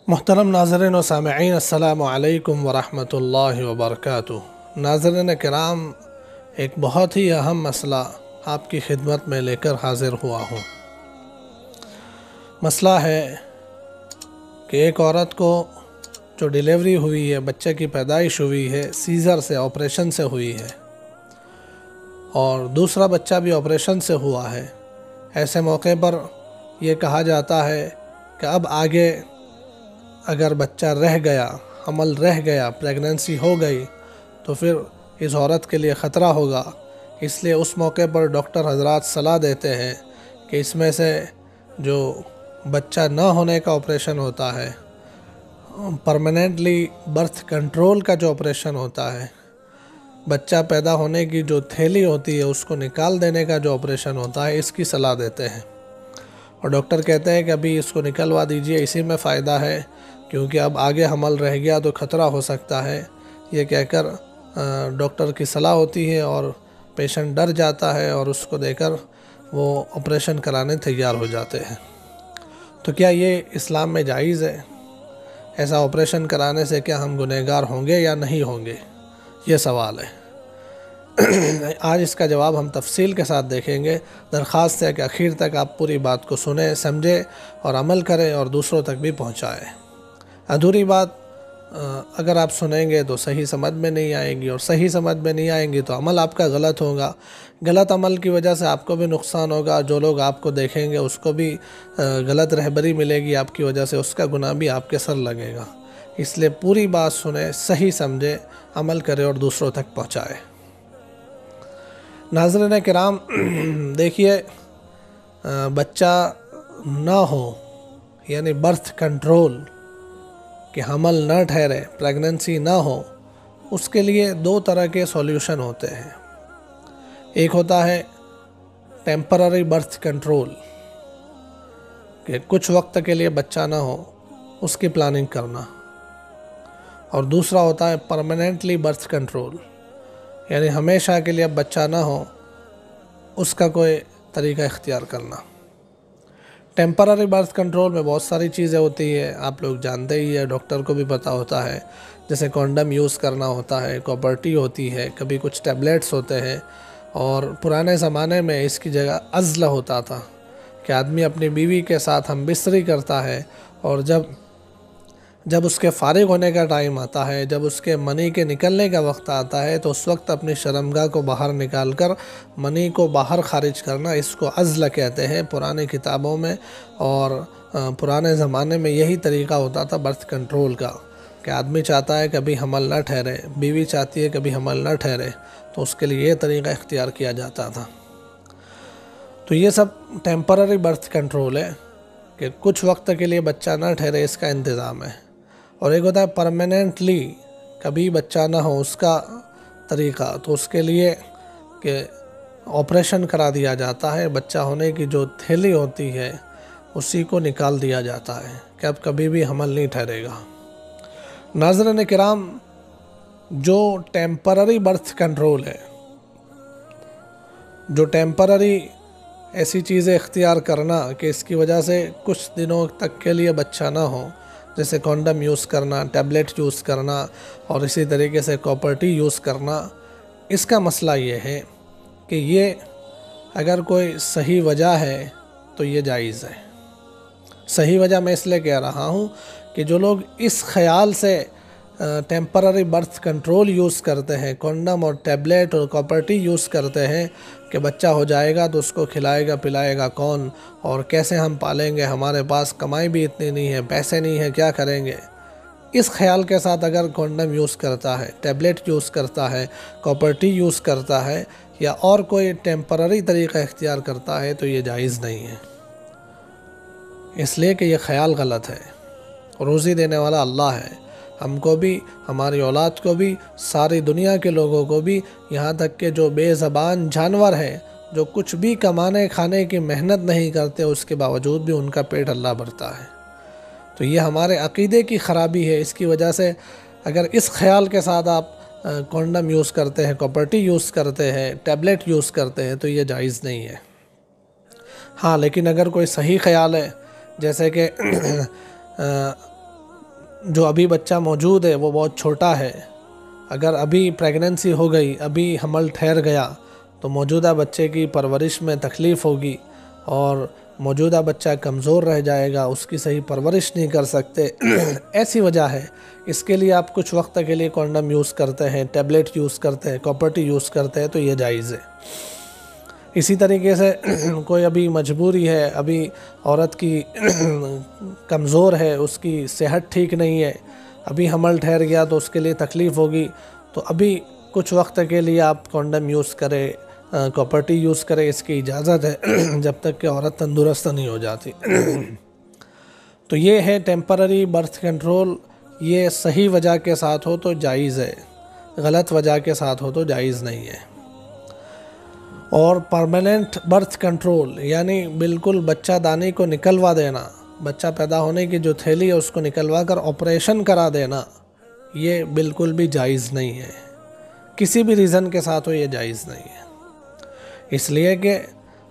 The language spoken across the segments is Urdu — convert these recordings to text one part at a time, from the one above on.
محترم ناظرین و سامعین، السلام علیکم ورحمۃ اللہ وبرکاتہ۔ ناظرین کرام، ایک بہت ہی اہم مسئلہ آپ کی خدمت میں لے کر حاضر ہوا ہوں۔ مسئلہ ہے کہ ایک عورت کو جو ڈیلیوری ہوئی ہے، بچے کی پیدائش ہوئی ہے، سیزر سے، آپریشن سے ہوئی ہے، اور دوسرا بچہ بھی آپریشن سے ہوا ہے۔ ایسے موقع پر یہ کہا جاتا ہے کہ اب آگے اگر بچہ رہ گیا، حمل رہ گیا، پریگننسی ہو گئی تو پھر اس عورت کے لیے خطرہ ہوگا۔ اس لیے اس موقع پر ڈاکٹر حضرات صلاح دیتے ہیں کہ اس میں سے جو بچہ نہ ہونے کا آپریشن ہوتا ہے، پرماننٹلی برتھ کنٹرول کا جو آپریشن ہوتا ہے، بچہ پیدا ہونے کی جو تھیلی ہوتی ہے اس کو نکال دینے کا جو آپریشن ہوتا ہے، اس کی صلاح دیتے ہیں۔ اور ڈاکٹر کہتے ہیں کہ ابھی اس کو نکلوا دیجئے، اسی میں فائدہ ہے، کیونکہ اب آگے حمل رہ گیا تو خطرہ ہو سکتا ہے۔ یہ کہہ کر ڈاکٹر کی صلاح ہوتی ہے اور پیشنٹ ڈر جاتا ہے اور اس کو دے کر وہ آپریشن کرانے تیار ہو جاتے ہیں۔ تو کیا یہ اسلام میں جائز ہے؟ ایسا آپریشن کرانے سے کیا ہم گنہگار ہوں گے یا نہیں ہوں گے؟ یہ سوال ہے۔ آج اس کا جواب ہم تفصیل کے ساتھ دیکھیں گے۔ درخواست ہے کہ آخر تک آپ پوری بات کو سنیں، سمجھیں اور عمل کریں اور دوسروں تک بھی پہنچائیں۔ ادھوری بات اگر آپ سنیں گے تو صحیح سمجھ میں نہیں آئے گی، اور صحیح سمجھ میں نہیں آئیں گی تو عمل آپ کا غلط ہوگا۔ غلط عمل کی وجہ سے آپ کو بھی نقصان ہوگا، جو لوگ آپ کو دیکھیں گے اس کو بھی غلط رہبری ملے گی آپ کی وجہ سے، اس کا گناہ بھی آپ کے سر لگے گا۔ اس لیے پوری بات سنیں، صحیح سمجھیں، عمل کریں اور دوسروں تک پہنچائیں۔ ناظرین کرام، دیکھیے، بچہ نہ ہو یعنی برتھ کنٹرول، کہ حمل نہ ٹھہرے، پریگننسی نہ ہو، اس کے لیے دو طرح کے سولیوشن ہوتے ہیں۔ ایک ہوتا ہے ٹیمپرری برتھ کنٹرول، کہ کچھ وقت کے لیے بچہ نہ ہو، اس کی پلاننگ کرنا، اور دوسرا ہوتا ہے پرماننٹلی برتھ کنٹرول، یعنی ہمیشہ کے لیے بچہ نہ ہو، اس کا کوئی طریقہ اختیار کرنا۔ ٹیمپرری برتھ کنٹرول میں بہت ساری چیزیں ہوتی ہیں، آپ لوگ جانتے ہی ہیں، ڈاکٹر کو بھی پتہ ہوتا ہے، جیسے کونڈم یوز کرنا ہوتا ہے، کوپرٹی ہوتی ہے، کبھی کچھ ٹیبلیٹس ہوتے ہیں، اور پرانے زمانے میں اس کی جگہ عزل ہوتا تھا کہ آدمی اپنی بیوی کے ساتھ ہم بستری کرتا ہے، اور جب اس کے فارغ ہونے کا ٹائم آتا ہے، جب اس کے منی کے نکلنے کا وقت آتا ہے تو اس وقت اپنی شرمگاہ کو باہر نکال کر منی کو باہر خارج کرنا، اس کو عزل کہتے ہیں پرانے کتابوں میں۔ اور پرانے زمانے میں یہی طریقہ ہوتا تھا برتھ کنٹرول کا، کہ آدمی چاہتا ہے کبھی حمل نہ ٹھہرے، بیوی چاہتی ہے کبھی حمل نہ ٹھہرے، تو اس کے لیے یہ طریقہ اختیار کیا جاتا تھا۔ تو یہ سب ٹیمپرری برتھ کنٹرول ہے، کہ کچھ وقت کے لیے بچہ نہ ٹھہرے، اس کا انتظام ہے۔ اور ایک ہوتا ہے پرماننٹلی، کبھی بچہ نہ ہو، اس کا طریقہ، تو اس کے لیے کہ آپریشن کرا دیا جاتا ہے، بچہ ہونے کی جو تھیلی ہوتی ہے اسی کو نکال دیا جاتا ہے کہ اب کبھی بھی حمل نہیں ٹھہرے گا۔ ناظرین کرام، جو ٹیمپرری برتھ کنٹرول ہے، جو ٹیمپرری ایسی چیزیں اختیار کرنا کہ اس کی وجہ سے کچھ دنوں تک کے لیے بچہ نہ ہو، جیسے کونڈم یوز کرنا، ٹیبلیٹ یوز کرنا، اور اسی طریقے سے کوپرٹی یوز کرنا، اس کا مسئلہ یہ ہے کہ یہ اگر کوئی صحیح وجہ ہے تو یہ جائز ہے۔ صحیح وجہ میں اس لیے کہہ رہا ہوں کہ جو لوگ اس خیال سے ٹیمپرری برتھ کنٹرول یوز کرتے ہیں، کونڈم اور ٹیبلیٹ اور کوپرٹی یوز کرتے ہیں کہ بچہ ہو جائے گا تو اس کو کھلائے گا پلائے گا کون، اور کیسے ہم پالیں گے، ہمارے پاس کمائی بھی اتنی نہیں ہے، پیسے نہیں ہیں، کیا کریں گے، اس خیال کے ساتھ اگر کونڈم یوز کرتا ہے، ٹیبلیٹ یوز کرتا ہے، کوپرٹی یوز کرتا ہے، یا اور کوئی ٹیمپرری طریقہ اختیار کرتا ہے تو یہ جائز نہیں ہے، اس لیے کہ یہ خیال غلط ہے۔ روزی دینے والا اللہ ہے، ہم کو بھی، ہماری اولاد کو بھی، ساری دنیا کے لوگوں کو بھی، یہاں تک کہ جو بے زبان جانور ہے، جو کچھ بھی کمانے کھانے کی محنت نہیں کرتے، اس کے باوجود بھی ان کا پیٹ اللہ بھرتا ہے۔ تو یہ ہمارے عقیدے کی خرابی ہے، اس کی وجہ سے اگر اس خیال کے ساتھ آپ کونڈم یوز کرتے ہیں، کوپرٹی یوز کرتے ہیں، ٹیبلیٹ یوز کرتے ہیں تو یہ جائز نہیں ہے۔ ہاں، لیکن اگر کوئی صحیح خیال ہے، جیسے کہ جو ابھی بچہ موجود ہے وہ بہت چھوٹا ہے، اگر ابھی پریگننسی ہو گئی، ابھی حمل ٹھہر گیا تو موجودہ بچے کی پرورش میں تکلیف ہوگی اور موجودہ بچہ کمزور رہ جائے گا، اس کی صحیح پرورش نہیں کر سکتے۔ ایسی وجہ ہے، اس کے لیے آپ کچھ وقت کے لیے کونڈم یوز کرتے ہیں، ٹیبلٹ یوز کرتے ہیں، کاپرٹی یوز کرتے ہیں تو یہ جائز ہے۔ اسی طریقے سے کوئی ابھی مجبوری ہے، ابھی عورت کی کمزور ہے، اس کی صحت ٹھیک نہیں ہے، ابھی حمل ٹھہر گیا تو اس کے لیے تکلیف ہوگی، تو ابھی کچھ وقت کے لیے آپ کونڈم یوز کریں، کاپرٹی یوز کریں، اس کی اجازت ہے جب تک کہ عورت تندرست نہیں ہو جاتی۔ تو یہ ہے ٹیمپرری برتھ کنٹرول، یہ صحیح وجہ کے ساتھ ہو تو جائز ہے، غلط وجہ کے ساتھ ہو تو جائز نہیں ہے۔ اور پرماننٹ برتھ کنٹرول یعنی بالکل بچہ دانی کو نکلوا دینا، بچہ پیدا ہونے کی جو تھیلی ہے اس کو نکلوا کر آپریشن کرا دینا، یہ بالکل بھی جائز نہیں ہے، کسی بھی ریزن کے ساتھ ہو یہ جائز نہیں ہے۔ اس لیے کہ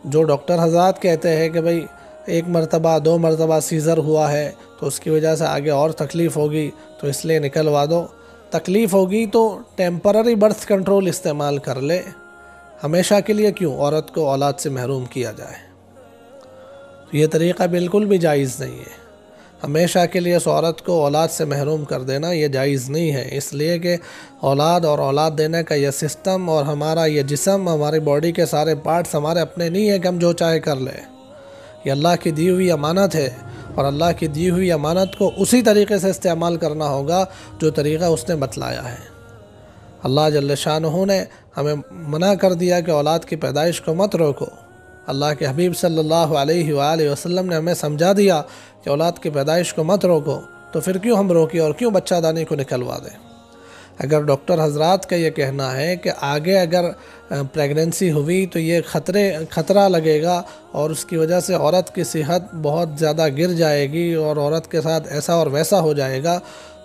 جو ڈاکٹر حضرات کہتے ہیں کہ بھئی 1 مرتبہ 2 مرتبہ سیزر ہوا ہے تو اس کی وجہ سے آگے اور تکلیف ہوگی تو اس لیے نکلوا دو، تکلیف ہوگی تو ٹیمپرری برتھ کنٹرول استعمال کر لے، ہمیشہ کے لیے کیوں عورت کو اولاد سے محروم کیا جائے؟ یہ طریقہ بالکل بھی جائز نہیں ہے، ہمیشہ کے لیے اس عورت کو اولاد سے محروم کر دینا یہ جائز نہیں ہے، اس لیے کہ اولاد اور اولاد دینے کا یہ سسٹم اور ہمارا یہ جسم، ہماری باڈی کے سارے پارٹس ہمارے اپنے نہیں ہیں کہ ہم جو چاہے کر لیں، یہ اللہ کی دی ہوئی امانت ہے، اور اللہ کی دی ہوئی امانت کو اسی طریقے سے استعمال کرنا ہوگا جو طریقہ اس نے بتلایا ہے۔ اللہ جل شانہ نے ہمیں منع کر دیا کہ اولاد کی پیدائش کو مت روکو، اللہ کے حبیب صلی اللہ علیہ وآلہ وسلم نے ہمیں سمجھا دیا کہ اولاد کی پیدائش کو مت روکو، تو پھر کیوں ہم روکیں اور کیوں بچہ دانی کو نکلوا دیں؟ اگر ڈاکٹر حضرات کا یہ کہنا ہے کہ آگے اگر پریگننسی ہوئی تو یہ خطرہ لگے گا اور اس کی وجہ سے عورت کی صحت بہت زیادہ گر جائے گی اور عورت کے ساتھ ایسا اور ویسا ہو جائے گا،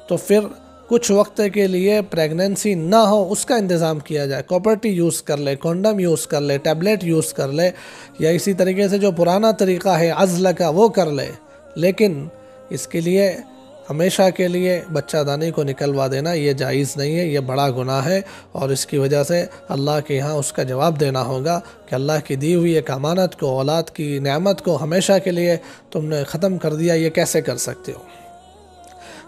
تو پھر کچھ وقت کے لیے پریگننسی نہ ہو اس کا انتظام کیا جائے، کاپرٹی یوز کر لے، کونڈم یوز کر لے، ٹیبلٹ یوز کر لے، یا اسی طریقے سے جو پرانا طریقہ ہے عزل کا وہ کر لے، لیکن اس کے لیے ہمیشہ کے لیے بچہ دانی کو نکلوا دینا یہ جائز نہیں ہے، یہ بڑا گناہ ہے، اور اس کی وجہ سے اللہ کے ہاں اس کا جواب دینا ہوگا کہ اللہ کی دی ہوئی ایک امانت کو، اولاد کی نعمت کو ہمیشہ کے لیے تم نے ختم کر دیا، یہ کیسے کر سکتے ہو؟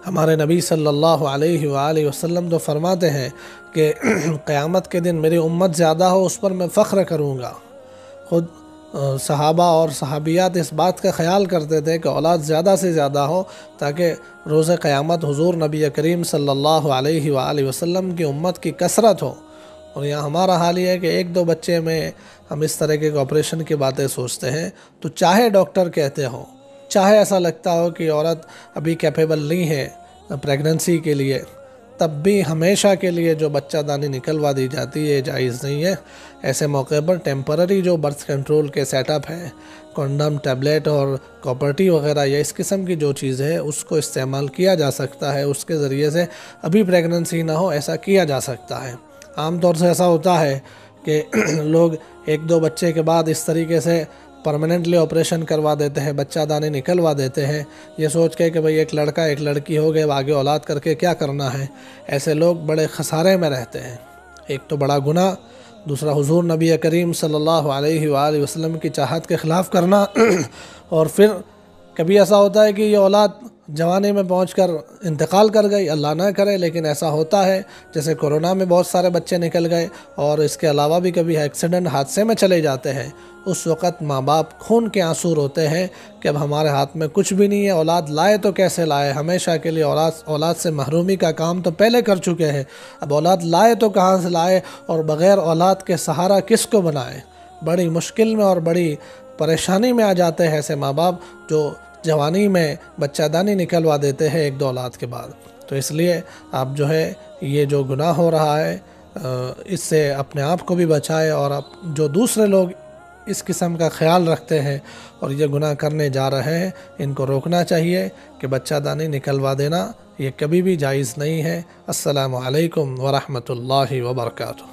ہمارے نبی صلی اللہ علیہ وآلہ وسلم تو فرماتے ہیں کہ قیامت کے دن میری امت زیادہ ہو اس پر میں فخر کروں گا۔ خود صحابہ اور صحابیات اس بات کا خیال کرتے تھے کہ اولاد زیادہ سے زیادہ ہو تاکہ روز قیامت حضور نبی کریم صلی اللہ علیہ وآلہ وسلم کی امت کی کثرت ہو۔ اور یہاں ہمارا حال یہ ہے کہ 1-2 بچے میں ہم اس طرح کے آپریشن کی باتیں سوچتے ہیں، تو چاہے ڈاکٹر کہتے ہوں، چاہے ایسا لگتا ہو کہ عورت ابھی کیپیبل نہیں ہے پریگننسی کے لیے، تب بھی ہمیشہ کے لیے جو بچہ دانی نکلوا دی جاتی ہے جائز نہیں ہے۔ ایسے موقع پر ٹیمپرری جو برتھ کنٹرول کے سیٹ اپ ہے، کونڈم، ٹیبلٹ اور کاپرٹی وغیرہ یا اس قسم کی جو چیز ہے اس کو استعمال کیا جا سکتا ہے، اس کے ذریعے سے ابھی پریگننسی نہ ہو ایسا کیا جا سکتا ہے۔ عام طور سے ایسا ہوتا ہے کہ لوگ 1-2 بچے کے بعد اس طریقے سے پرماننٹلی آپریشن کروا دیتے ہیں، بچہ دانی نکلوا دیتے ہیں، یہ سوچ کے کہ بھئی ایک لڑکا ایک لڑکی ہو گئے، آگے اولاد کر کے کیا کرنا ہے۔ ایسے لوگ بڑے خسارے میں رہتے ہیں، ایک تو بڑا گناہ، دوسرا حضور نبی کریم صلی اللہ علیہ وآلہ وسلم کی چاہت کے خلاف کرنا، اور پھر کبھی ایسا ہوتا ہے کہ یہ اولاد جوانی میں پہنچ کر انتقال کر گئی، اللہ نہ کرے لیکن ایسا ہوتا ہے، جیسے کورونا میں بہت سارے بچے نکل گئے، اور اس کے علاوہ بھی کبھی ایکسیڈنٹ حادثے میں چلے جاتے ہیں۔ اس وقت ماں باپ خون کے آنسو روتے ہیں کہ اب ہمارے ہاتھ میں کچھ بھی نہیں ہے، اولاد لائے تو کیسے لائے، ہمیشہ کے لیے اولاد سے محرومی کا کام تو پہلے کر چکے ہیں، اب اولاد لائے تو کہاں سے لائے، اور بغیر اولاد کے سہارا کس کو بنائے۔ بڑی مشکل میں اور بڑی پریشانی میں آ جاتے ہیں ایسے ماں باپ جو جوانی میں بچہ دانی نکلوا دیتے ہیں 1-2 اولاد کے بعد۔ تو اس لیے آپ جو ہے یہ جو گناہ ہو رہا ہے اس سے اپنے آپ کو بھی بچائے، اور جو دوسرے لوگ اس قسم کا خیال رکھتے ہیں اور یہ گناہ کرنے جا رہے ہیں ان کو روکنا چاہیے کہ بچہ دانی نکلوا دینا یہ کبھی بھی جائز نہیں ہے۔ السلام علیکم ورحمۃ اللہ وبرکاتہ۔